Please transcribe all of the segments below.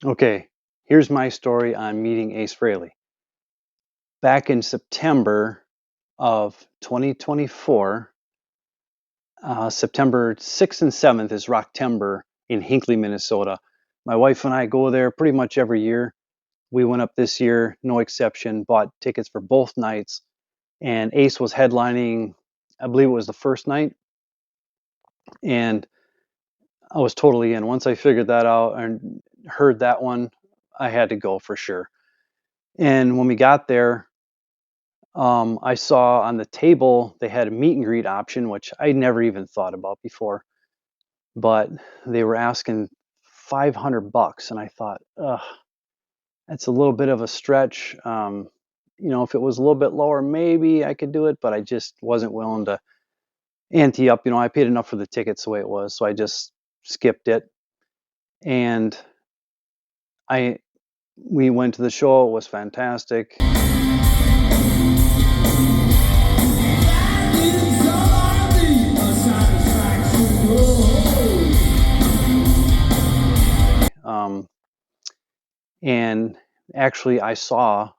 Okay, here's my story on meeting Ace Frehley. Back in September of 2024, September 6th and 7th is Rocktember in Hinckley, Minnesota. My wife and I go there pretty much every year. We went up this year, no exception, bought tickets for both nights, and Ace was headlining, I believe it was the first night, and I was totally in. Once I figured that out and heard that one, I had to go for sure. And when we got there, I saw on the table they had a meet and greet option, which I never even thought about before. But they were asking $500, and I thought, ugh, that's a little bit of a stretch. If it was a little bit lower, maybe I could do it, but I just wasn't willing to ante up. I paid enough for the tickets the way it was, so I just skipped it. And I we went to the show. It was fantastic. Um, and actually, I saw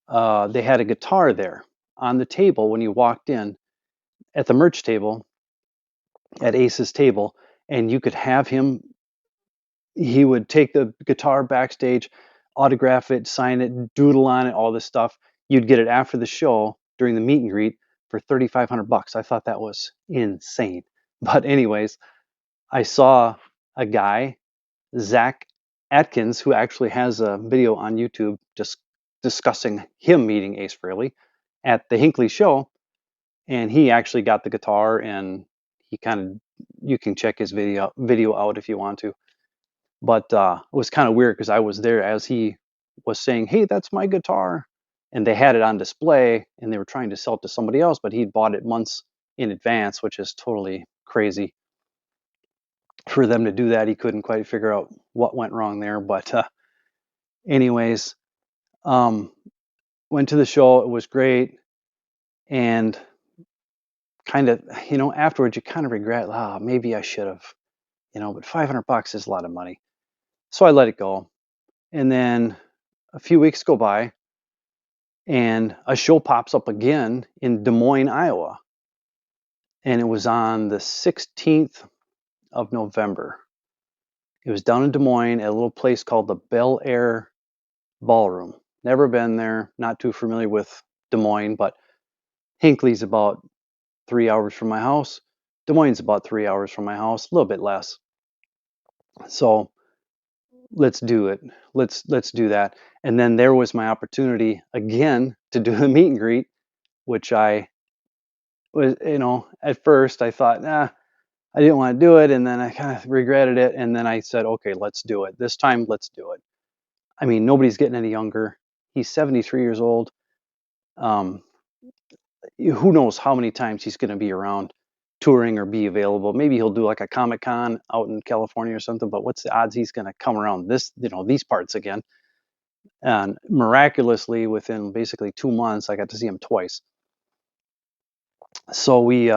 they had a guitar there on the table when you walked in at the merch table at Ace's table, and you could have him. He would take the guitar backstage, autograph it, sign it, doodle on it, all this stuff. You'd get it after the show during the meet and greet for $3,500. I thought that was insane. But anyways, I saw a guy, Zach Atkins, who actually has a video on YouTube just discussing him meeting Ace Frehley at the Hinckley show, and he actually got the guitar, and he kind of, you can check his video out if you want to. But it was kind of weird because I was there as he was saying, "Hey, that's my guitar," and they had it on display, and they were trying to sell it to somebody else, but he'd bought it months in advance, which is totally crazy for them to do that. He couldn't quite figure out what went wrong there, but anyways, um, went to the show. It was great, and kind of, afterwards you kind of regret, maybe I should have, but $500 is a lot of money. So I let it go. And then a few weeks go by, and a show pops up again in Des Moines, Iowa. And it was on the 16th of November. It was down in Des Moines at a little place called the Bel Air Ballroom. Never been there, not too familiar with Des Moines, but Hinckley's about 3 hours from my house. Des Moines is about 3 hours from my house, a little bit less. So let's do it. Let's do that. And then there was my opportunity again to do a meet and greet, which I was, at first I thought, I didn't want to do it, and then I kind of regretted it, and then I said, okay, let's do it. This time, let's do it. I mean, nobody's getting any younger. He's 73 years old. Um, who knows how many times he's going to be around touring or be available. Maybe he'll do like a Comic-Con out in California or something, but what's the odds he's going to come around these parts again? And miraculously, within basically 2 months, I got to see him twice. So we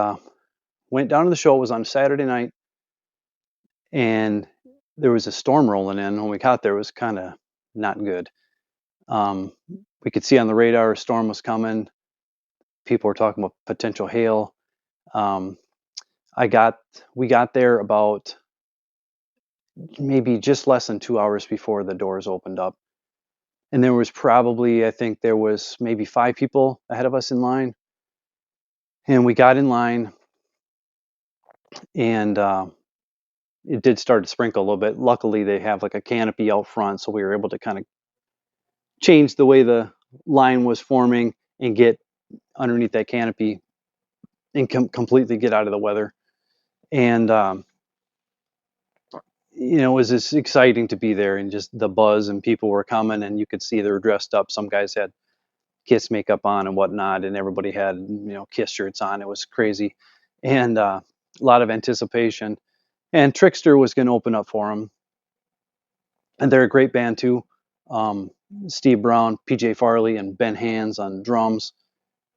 went down to the show. It was on Saturday night, and there was a storm rolling in. When we got there, it was kind of not good. We could see on the radar a storm was coming. People were talking about potential hail. Um, we got there about maybe just less than 2 hours before the doors opened up. And there was probably, I think there was maybe 5 people ahead of us in line. And we got in line, and it did start to sprinkle a little bit. Luckily, they have like a canopy out front, so we were able to kind of change the way the line was forming and get underneath that canopy and completely get out of the weather. And it was just exciting to be there, and just the buzz, and people were coming, and you could see they were dressed up. Some guys had Kiss makeup on and whatnot, and everybody had Kiss shirts on. It was crazy, and a lot of anticipation. And Trickster was going to open up for them, and they're a great band too. Um, Steve Brown, PJ Farley, and Ben Hands on drums,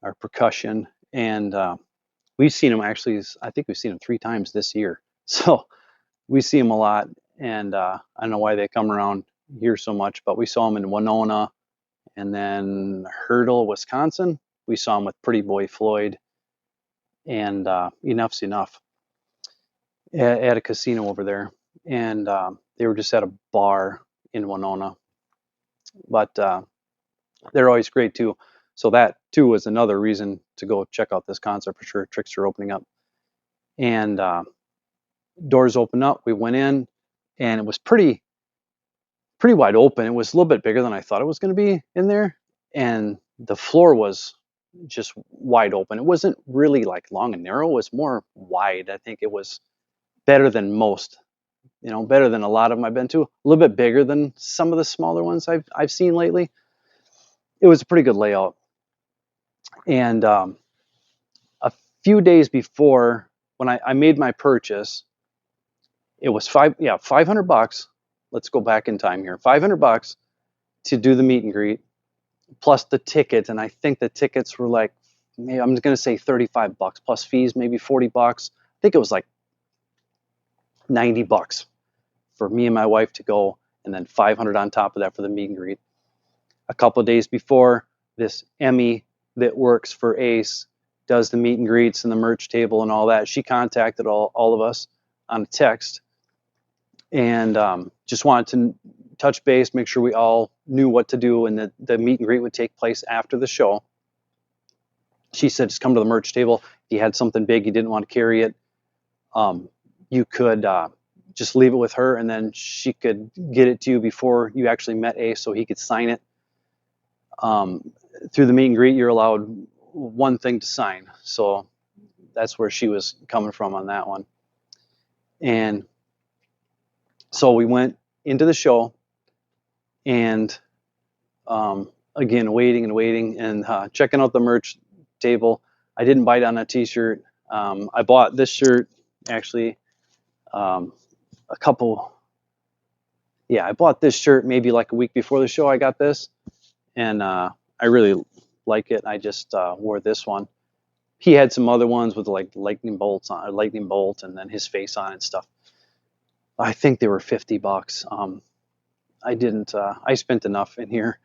or percussion, and we've seen them actually. I think we've seen them 3 times this year, so we see them a lot. and I don't know why they come around here so much, but we saw them in Winona, and then Hurdle, Wisconsin. We saw them with Pretty Boy Floyd, and Enough's Enough at a casino over there, and they were just at a bar in Winona, but they're always great too. So that too was another reason to go check out this concert for sure. Tricks are opening up, and doors opened up. We went in, and it was pretty wide open. It was a little bit bigger than I thought it was going to be in there, and the floor was just wide open. It wasn't really like long and narrow. It was more wide. I think it was better than most. Better than a lot of them I've been to. A little bit bigger than some of the smaller ones I've seen lately. It was a pretty good layout. And a few days before, when I made my purchase, it was $500. Let's go back in time here. $500 to do the meet and greet, plus the tickets. And I think the tickets were like, maybe I'm going to say $35 plus fees, maybe $40. I think it was like $90 for me and my wife to go, and then $500 on top of that for the meet and greet. A couple of days before, this Emmy that works for Ace, does the meet and greets and the merch table and all that. She contacted all of us on a text, and just wanted to touch base, make sure we all knew what to do, and that the meet and greet would take place after the show. She said, just come to the merch table. If you had something big, you didn't want to carry it, you could just leave it with her, and then she could get it to you before you actually met Ace so he could sign it. Through the meet and greet, you're allowed one thing to sign. So that's where she was coming from on that one. And so we went into the show, and again, waiting and checking out the merch table. I didn't bite on a t-shirt. I bought this shirt actually I bought this shirt maybe like a week before the show. I got this, and I really like it. I just wore this one. He had some other ones with like lightning bolt, and then his face on it and stuff. I think they were $50. I didn't. I spent enough in here.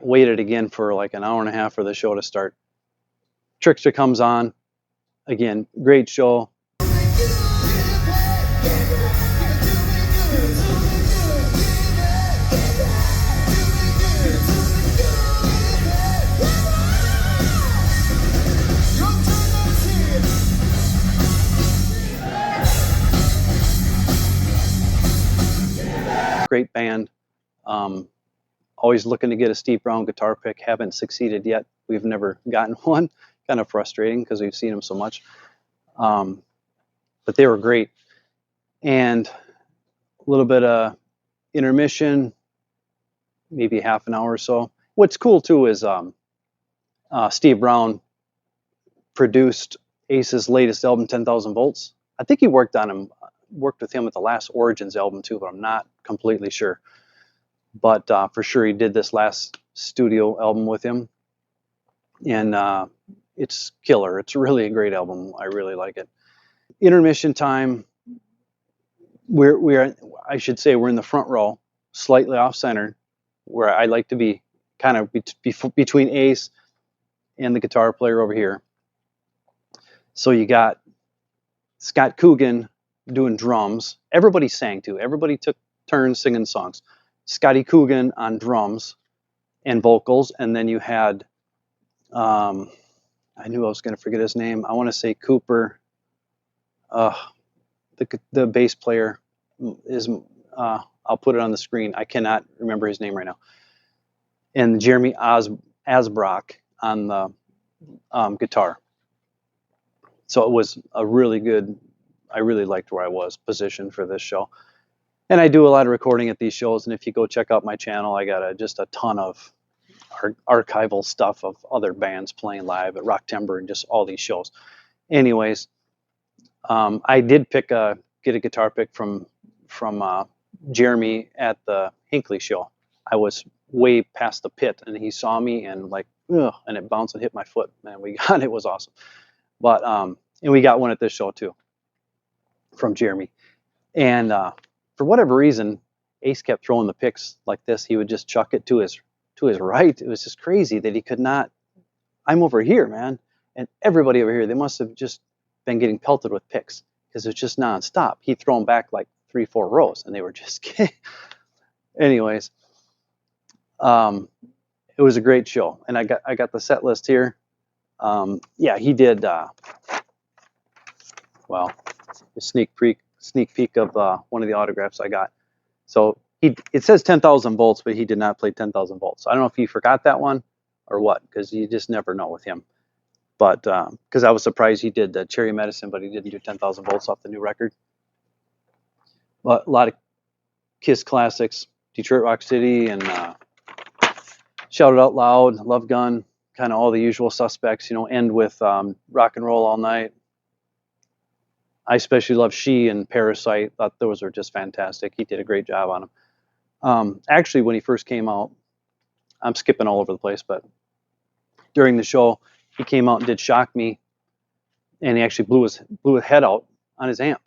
Waited again for like an hour and a half for the show to start. Trickster comes on. Again, great show. Great band. Always looking to get a Steve Brown guitar pick. Haven't succeeded yet. We've never gotten one. Kind of frustrating because we've seen them so much. But they were great. And a little bit of intermission, maybe half an hour or so. What's cool too is Steve Brown produced Ace's latest album, 10,000 Volts. I think he worked with him at the last Origins album too, but I'm not completely sure. But for sure he did this last studio album with him, and it's killer. It's really a great album. I really like it. Intermission time. We're in the front row, slightly off center, where I like to be, kind of between Ace and the guitar player over here. So you got Scott Coogan doing drums. Everybody sang too. Everybody took turns singing songs. Scotty Coogan on drums and vocals, and then you had, I knew I was going to forget his name. I want to say Cooper. The bass player is, I'll put it on the screen. I cannot remember his name right now. And Jeremy Asbrock on the guitar. So it was a really good, I really liked where I was positioned for this show. And I do a lot of recording at these shows, and if you go check out my channel, I got just a ton of archival stuff of other bands playing live at Rock Timber and just all these shows. Anyways, I did get a guitar pick from Jeremy at the Hinckley show. I was way past the pit, and he saw me and like, ugh, and it bounced and hit my foot. Man, it was awesome. But and we got one at this show too. from Jeremy. And for whatever reason, Ace kept throwing the picks like this. He would just chuck it to his right. It was just crazy that he could not. I'm over here, man, and everybody over here. They must have just been getting pelted with picks because it's just nonstop. He'd throw them back like 3-4 rows, and they were just. Anyways, it was a great show, and I got the set list here. Yeah, he did. Well, a sneak peek of one of the autographs I got. So it says 10,000 volts, but he did not play 10,000 volts. I don't know if he forgot that one or what, because you just never know with him. But because I was surprised he did Cherry Medicine, but he didn't do 10,000 volts off the new record. But a lot of Kiss classics, Detroit Rock City, and Shout It Out Loud, Love Gun, kind of all the usual suspects. End with Rock and Roll All Night. I especially love She and Parasite. Thought those were just fantastic. He did a great job on them. Actually, when he first came out, I'm skipping all over the place, but during the show, he came out and did Shock Me, and he actually blew his head out on his amp.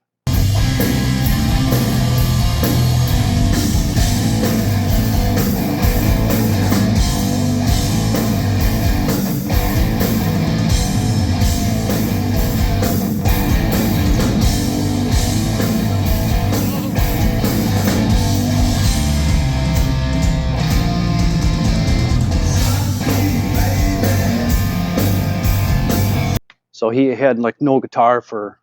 So he had like no guitar for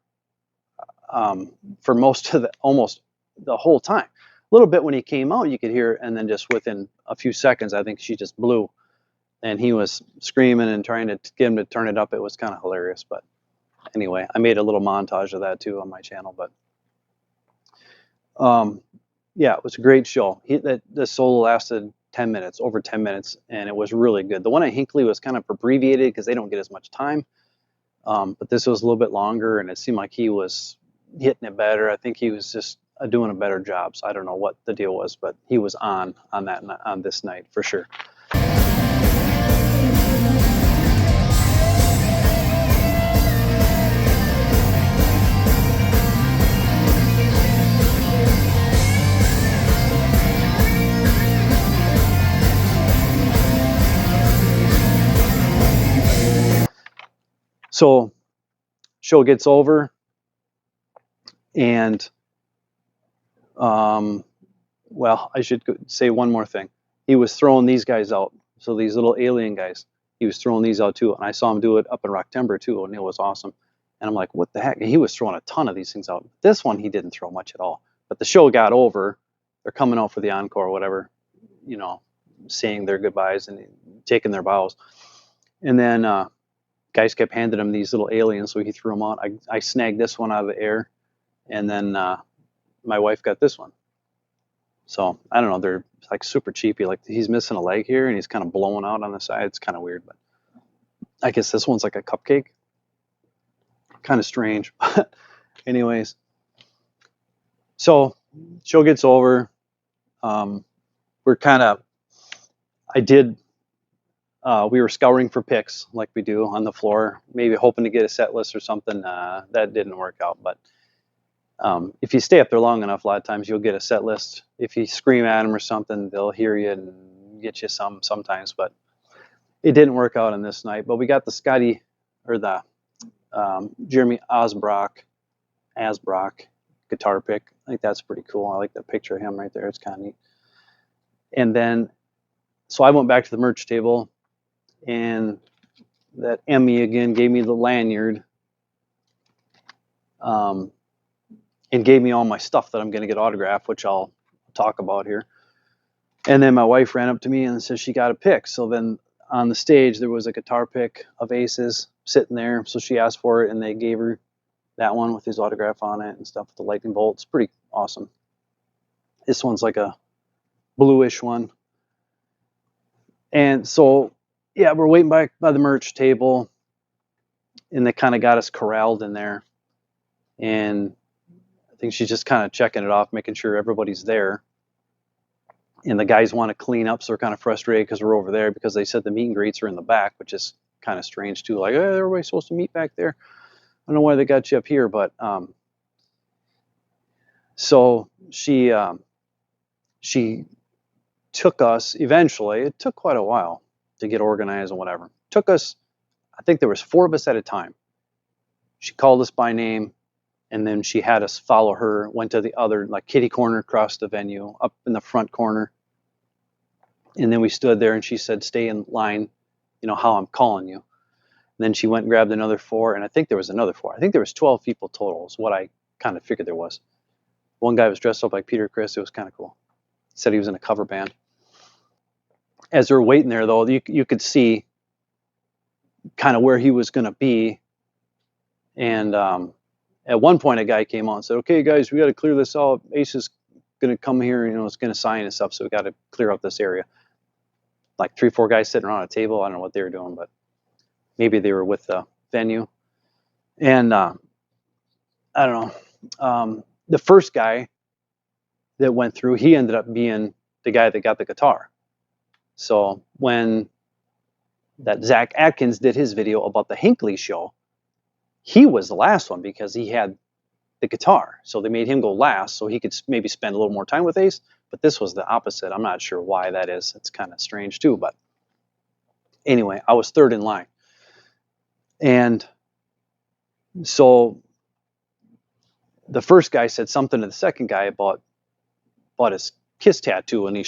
almost the whole time. A little bit when he came out, you could hear, and then just within a few seconds, I think she just blew, and he was screaming and trying to get him to turn it up. It was kind of hilarious, but anyway, I made a little montage of that too on my channel. But yeah, it was a great show. The solo lasted 10 minutes, over 10 minutes, and it was really good. The one at Hinckley was kind of abbreviated because they don't get as much time. But this was a little bit longer, and it seemed like he was hitting it better. I think he was just doing a better job. So I don't know what the deal was, but he was on this night for sure. So show gets over, and well, I should say one more thing. He was throwing these guys out. So these little alien guys, he was throwing these out too. And I saw him do it up in Rocktember too, and it was awesome. And I'm like, what the heck? And he was throwing a ton of these things out. This one, he didn't throw much at all. But the show got over. They're coming out for the encore or whatever, saying their goodbyes and taking their bows. And then guys kept handing him these little aliens, so he threw them out. I snagged this one out of the air, and then my wife got this one. So I don't know, they're like super cheapy. Like he's missing a leg here, and he's kind of blowing out on the side. It's kind of weird, but I guess this one's like a cupcake. Kind of strange, but anyways. So show gets over. We were scouring for picks like we do on the floor, maybe hoping to get a set list or something. That didn't work out, but if you stay up there long enough, a lot of times you'll get a set list. If you scream at them or something, they'll hear you and get you sometimes, but it didn't work out on this night. But we got the Jeremy Asbrock guitar pick. I think that's pretty cool. I like that picture of him right there. It's kind of neat. And then, so I went back to the merch table, and that Emmy again gave me the lanyard, and gave me all my stuff that I'm going to get autographed, which I'll talk about here. And then my wife ran up to me and said she got a pick. So then on the stage, there was a guitar pick of Ace's sitting there. So she asked for it, and they gave her that one with his autograph on it and stuff with the lightning bolt. It's pretty awesome. This one's like a bluish one. And so, yeah, we're waiting by the merch table, and they kind of got us corralled in there. And I think she's just kind of checking it off, making sure everybody's there. And the guys want to clean up, so they're kind of frustrated because we're over there, because they said the meet and greets are in the back, which is kind of strange too. Like, oh, everybody's supposed to meet back there. I don't know why they got you up here, but So she took us eventually. It took quite a while to get organized and whatever. Took us, I think there was 4 of us at a time. She called us by name, and then she had us follow her. Went to the other, like, kitty corner across the venue, up in the front corner, and then we stood there, and she said, "Stay in line, you know how I'm calling you." And then she went and grabbed another 4, and I think there was another 4. I think there was 12 people total. Is what I kind of figured there was. One guy was dressed up like Peter Criss. It was kind of cool. He said he was in a cover band. As we were waiting there, though, you could see kind of where he was going to be. And at one point, a guy came on and said, "Okay, guys, we got to clear this out. Ace is going to come here, you know, it's going to sign and stuff, so we got to clear up this area." Like 3, 4 guys sitting around a table. I don't know what they were doing, but maybe they were with the venue. And I don't know. The first guy that went through, he ended up being the guy that got the guitar. So when that Zach Atkins did his video about the Hinckley show, he was the last one because he had the guitar. So they made him go last so he could maybe spend a little more time with Ace. But this was the opposite. I'm not sure why that is. It's kind of strange too. But anyway, I was third in line. And so the first guy said something to the second guy about his kiss tattoo, and he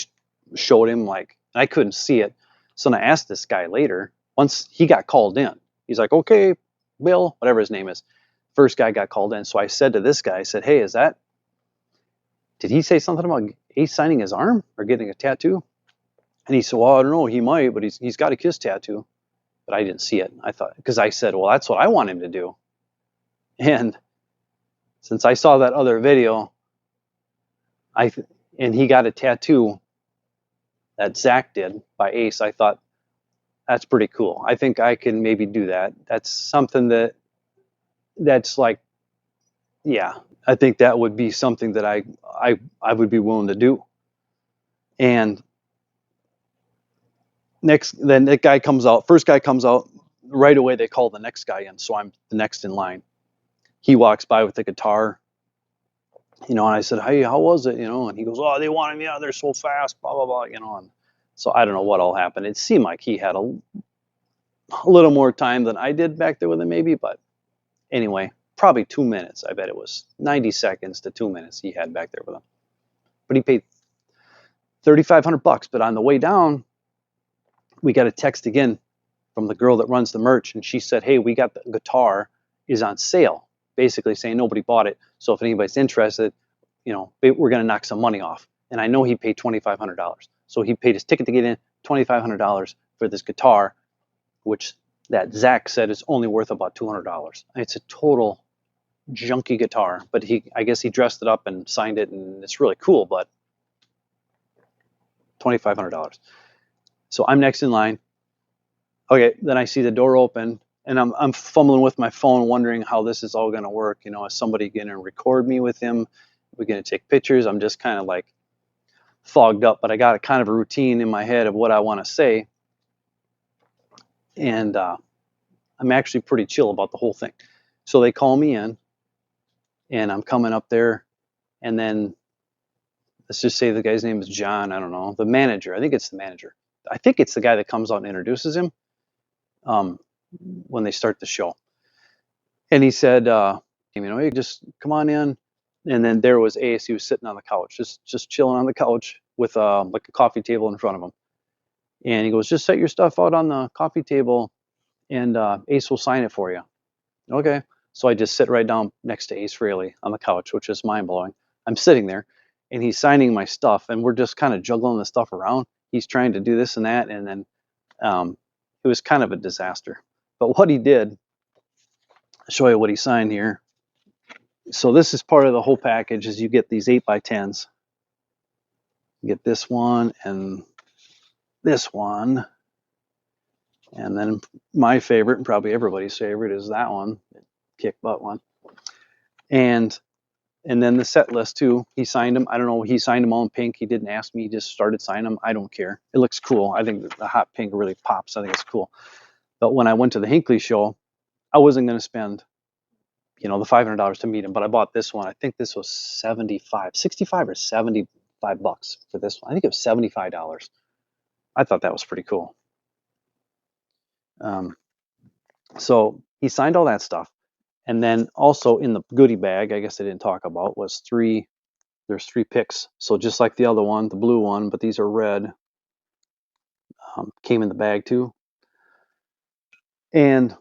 showed him, like, I couldn't see it. So I asked this guy later, once he got called in. He's like, "Okay, Bill," whatever his name is. First guy got called in. So I said to this guy, I said, "Hey, did he say something about Ace signing his arm or getting a tattoo?" And he said, "Well, I don't know, he might, but he's got a kiss tattoo." But I didn't see it. I thought, because I said, "Well, that's what I want him to do." And since I saw that other video, and he got a tattoo that Zach did by Ace, I thought, that's pretty cool. I think I can maybe do that. That's something that's like, yeah, I think that would be something that I would be willing to do. And then that guy comes out. First guy comes out right away. They call the next guy in, so I'm the next in line. He walks by with the guitar, you know, and I said, "Hey, how was it?" You know, and he goes, "Oh, they wanted me out there so fast, blah blah blah," you know. And so I don't know what all happened. It seemed like he had a little more time than I did back there with him, maybe. But anyway, probably 2 minutes. I bet it was 90 seconds to 2 minutes he had back there with him. But he paid $3,500. But on the way down, we got a text again from the girl that runs the merch, and she said, "Hey, we got the guitar is on sale," basically saying nobody bought it. So if anybody's interested, you know, we're going to knock some money off. And I know he paid $2,500. So he paid his ticket to get in, $2,500 for this guitar, which that Zach said is only worth about $200. It's a total junky guitar, but I guess he dressed it up and signed it, and it's really cool, but $2,500. So I'm next in line. Okay, then I see the door open, and I'm fumbling with my phone, wondering how this is all going to work. You know, is somebody going to record me with him? We're going to take pictures. I'm just kind of like fogged up, but I got a kind of a routine in my head of what I want to say, and I'm actually pretty chill about the whole thing. So they call me in, and I'm coming up there, and then let's just say the guy's name is John. I don't know, the manager. I think it's the manager. I think it's the guy that comes out and introduces him when they start the show. And he said, you know, "Hey, just come on in." And then there was Ace. He was sitting on the couch, just chilling on the couch with like a coffee table in front of him. And he goes, "Just set your stuff out on the coffee table, and Ace will sign it for you." Okay. So I just sit right down next to Ace Frehley on the couch, which is mind blowing. I'm sitting there, and he's signing my stuff, and we're just kind of juggling the stuff around. He's trying to do this and that, and then it was kind of a disaster. But what he did, I'll show you what he signed here. So this is part of the whole package, is you get these 8x10s. You get this one and this one. And then my favorite, and probably everybody's favorite, is that one, kick butt one. And then the set list too. He signed them. I don't know. He signed them all in pink. He didn't ask me. He just started signing them. I don't care. It looks cool. I think the hot pink really pops. I think it's cool. But when I went to the Hinckley show, I wasn't going to spend, the $500 to meet him. But I bought this one. I think this was 65 or $75 for this one. I think it was $75. I thought that was pretty cool. So he signed all that stuff. And then also in the goodie bag, I guess I didn't talk about, there's 3 picks. So just like the other one, the blue one, but these are red, came in the bag too. And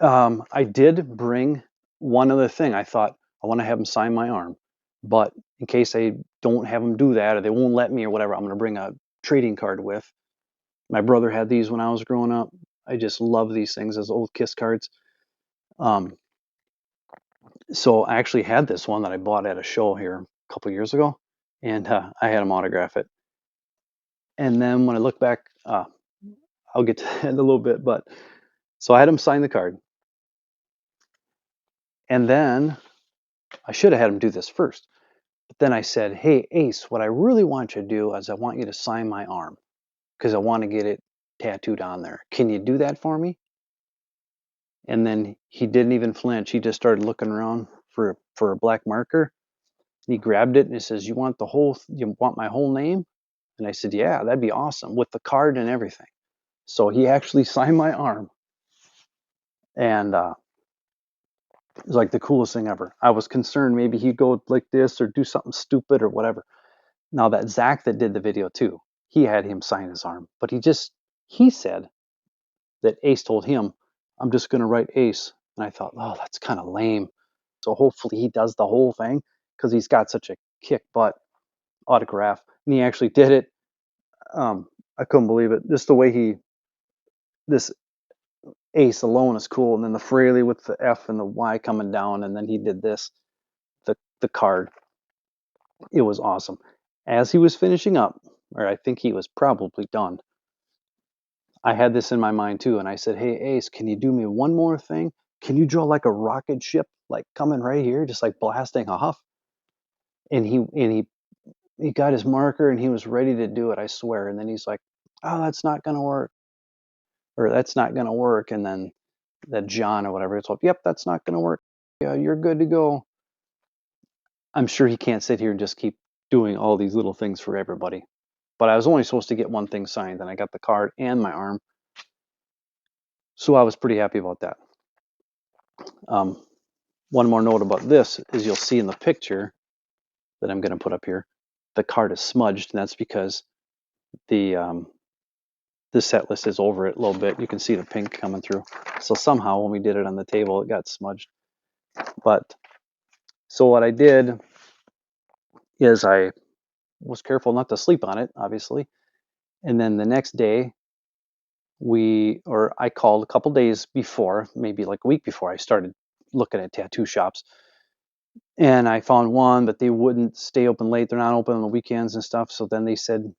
I did bring one other thing. I thought I want to have him sign my arm, but in case I don't have him do that or they won't let me or whatever, I'm going to bring a trading card with. My brother had these when I was growing up. I just love these things as old Kiss cards. So I actually had this one that I bought at a show here a couple years ago, and I had him autograph it. And then when I look back, I'll get to that in a little bit, but so I had him sign the card. And then I should have had him do this first. But then I said, hey, Ace, what I really want you to do is I want you to sign my arm because I want to get it tattooed on there. Can you do that for me? And then he didn't even flinch. He just started looking around for a black marker. He grabbed it and he says, you want my whole name? And I said, yeah, that'd be awesome with the card and everything. So he actually signed my arm. And it was like the coolest thing ever. I was concerned maybe he'd go like this or do something stupid or whatever. Now that Zach that did the video too, he had him sign his arm, but he said that Ace told him, I'm just going to write Ace. And I thought, oh, that's kind of lame. So hopefully he does the whole thing because he's got such a kick butt autograph. And he actually did it. I couldn't believe it. Just the way this Ace alone is cool. And then the Frehley with the F and the Y coming down. And then he did this, the card. It was awesome. As he was finishing up, or I think he was probably done, I had this in my mind too. And I said, hey, Ace, can you do me one more thing? Can you draw like a rocket ship, like coming right here, just like blasting off? And he got his marker and he was ready to do it, I swear. And then he's like, oh, that's not going to work. Or that's not going to work. And then that John or whatever, it's like, yep, that's not going to work. Yeah, you're good to go. I'm sure he can't sit here and just keep doing all these little things for everybody. But I was only supposed to get one thing signed, and I got the card and my arm. So I was pretty happy about that. One more note about this is you'll see in the picture that I'm going to put up here, the card is smudged, and that's because the set list is over it a little bit. You can see the pink coming through. So somehow when we did it on the table, it got smudged. But so what I did is I was careful not to sleep on it, obviously. And then the next day, I called a couple days before, maybe like a week before I started looking at tattoo shops. And I found one, but they wouldn't stay open late. They're not open on the weekends and stuff. So then they said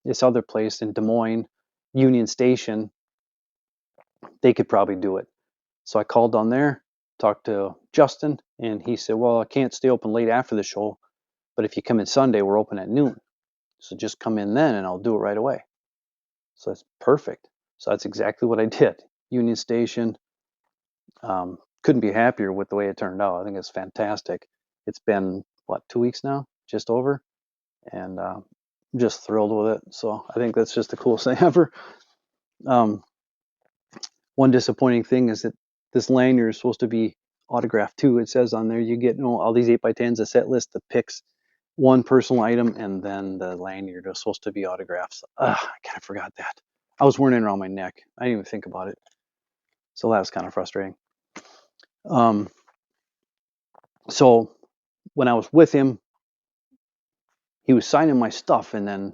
this other place in Des Moines, Union Station, they could probably do it. So I called down there, talked to Justin, and he said, well, I can't stay open late after the show, but if you come in Sunday, we're open at noon. So just come in then and I'll do it right away. So that's perfect. So that's exactly what I did. Union Station. Couldn't be happier with the way it turned out. I think it's fantastic. It's been, 2 weeks now? Just over. And I'm just thrilled with it. So I think that's just the coolest thing ever. One disappointing thing is that this lanyard is supposed to be autographed too. It says on there you get all these 8x10s, a set list that picks one personal item, and then the lanyard is supposed to be autographs. I kind of forgot that. I was wearing it around my neck. I didn't even think about it. So that was kind of frustrating. So when I was with him, he was signing my stuff, and then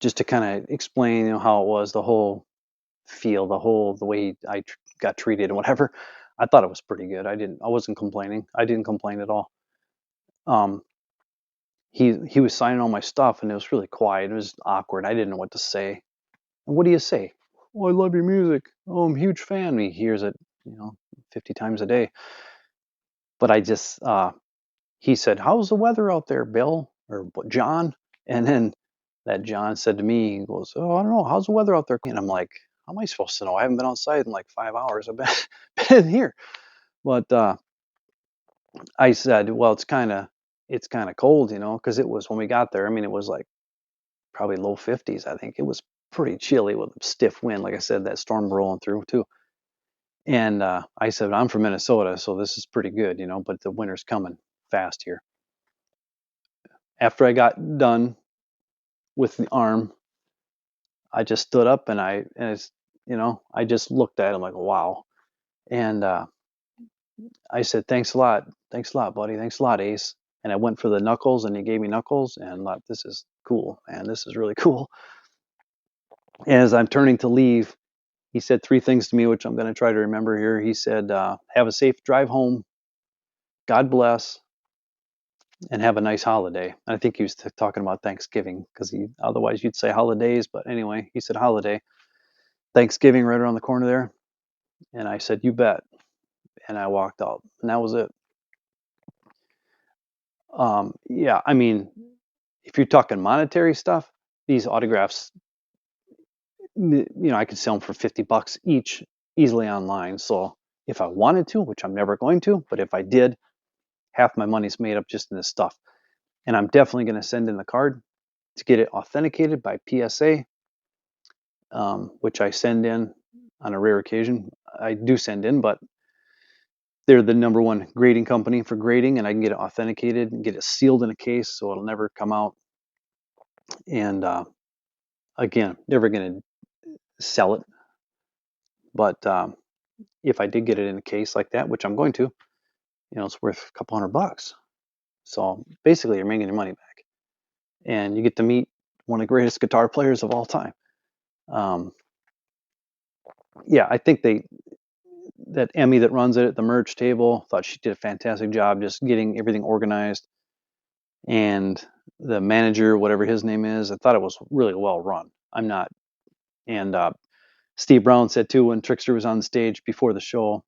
just to kind of explain, how it was, the whole feel, the way I got treated and whatever. I thought it was pretty good. I wasn't complaining. I didn't complain at all. He was signing all my stuff, and it was really quiet. It was awkward. I didn't know what to say. And what do you say? Oh, I love your music. Oh, I'm a huge fan. He hears it, 50 times a day. But I just, he said, how's the weather out there, Bill? Or John? And then that John said to me, he goes, oh, I don't know. How's the weather out there? And I'm like, how am I supposed to know? I haven't been outside in like 5 hours. I've been in here. But I said, well, it's kind of cold, because it was when we got there. I mean, it was like probably low 50s. I think it was pretty chilly with a stiff wind. Like I said, that storm rolling through too. And I said, I'm from Minnesota, so this is pretty good, but the winter's coming fast here. After I got done with the arm, I just stood up and I just looked at him like, wow. And I said, thanks a lot, buddy, thanks a lot, Ace. And I went for the knuckles, and he gave me knuckles, and thought, this is cool, man, this is really cool. And as I'm turning to leave, he said 3 things to me, which I'm going to try to remember here. He said, have a safe drive home, God bless, and have a nice holiday. And I think he was talking about Thanksgiving, because otherwise you'd say holidays, but anyway, he said holiday. Thanksgiving right around the corner there. And I said, you bet. And I walked out, and that was it. Yeah, I mean, if you're talking monetary stuff, these autographs, I could sell them for $50 each easily online. So if I wanted to, which I'm never going to, but if I did, half my money's made up just in this stuff. And I'm definitely going to send in the card to get it authenticated by PSA, which I send in on a rare occasion. I do send in, but they're the #1 grading company for grading, and I can get it authenticated and get it sealed in a case so it'll never come out. And again, never going to sell it. But if I did get it in a case like that, which I'm going to, it's worth a couple $100. So basically, you're making your money back, and you get to meet one of the greatest guitar players of all time. Yeah, I think that Emmy that runs it at the merch table, thought she did a fantastic job just getting everything organized. And the manager, whatever his name is, I thought it was really well run. I'm not. And Steve Brown said too, when Trickster was on the stage before the show,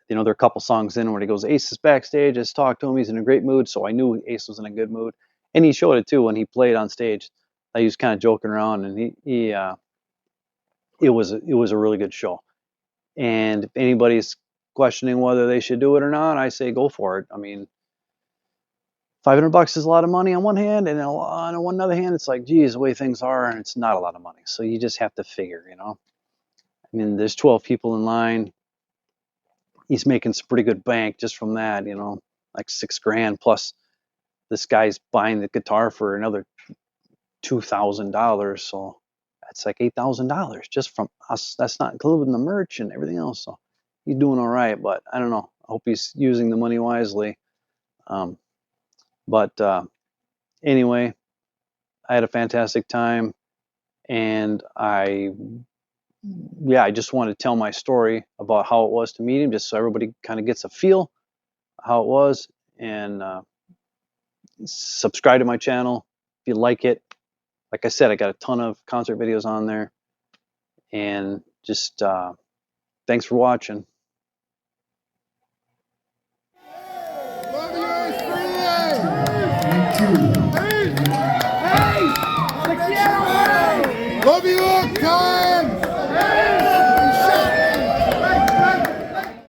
there are a couple songs in where he goes, Ace is backstage, let's talk to him, he's in a great mood. So I knew Ace was in a good mood. And he showed it too when he played on stage. He was kind of joking around, and it was a really good show. And if anybody's questioning whether they should do it or not, I say go for it. I mean, $500 is a lot of money on one hand, and on one other hand, it's like, geez, the way things are, and it's not a lot of money. So you just have to figure, I mean, there's 12 people in line. He's making some pretty good bank just from that, like $6,000, plus this guy's buying the guitar for another $2,000. So that's like $8,000 just from us. That's not including the merch and everything else. So he's doing all right, but I don't know. I hope he's using the money wisely. But anyway, I had a fantastic time, and I just want to tell my story about how it was to meet him, just so everybody kind of gets a feel how it was. And subscribe to my channel if you like it. Like I said, I got a ton of concert videos on there, and just thanks for watching. Love you, Frehley. Thank you.